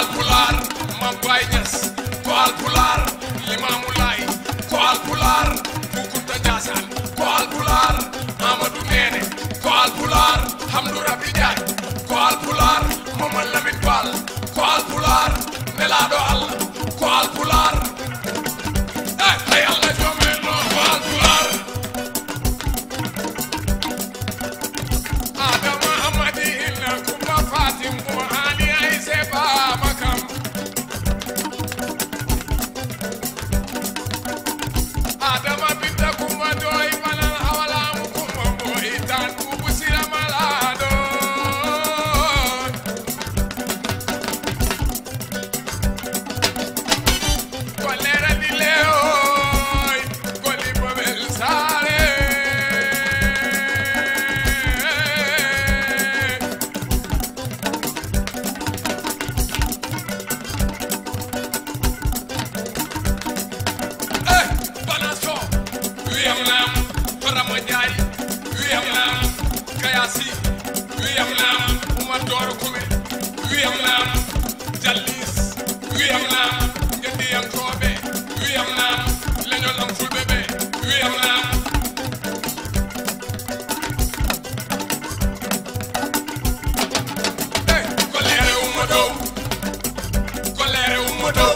Alpulaar Mam Baay Ñas ko Alpulaar Limaamu Laay ko Alpulaar Bu Kunta Njaasaan ko Alpulaar Amadou Neene ko Alpulaar Hamdu Rabbi Njaay ko Alpulaar Mamal Lamin Baal ko Alpulaar Nelaaɗo Allah ko Alpulaar ay Allah joomen no ko Alpulaar Adama Amadi Inna Kumba Fatim Buma Ali ay seba makam Adama Binta Kumba Doy Banan Awalamu Kumba Boy Tan Kubu Sira Malado Kolera di Leoy Goli Babel Sare Banasco Wiyam Lam Farama Njaay Wiyam Lam Kayasi Wiyam Lam Umar Doro Kume Wiyam Lam Jallis Wiyam Lam Ngendiyankoɓe Wiyam Lam Leñol am Fulɓe ɓe Wiyam Lam Kolere umma dow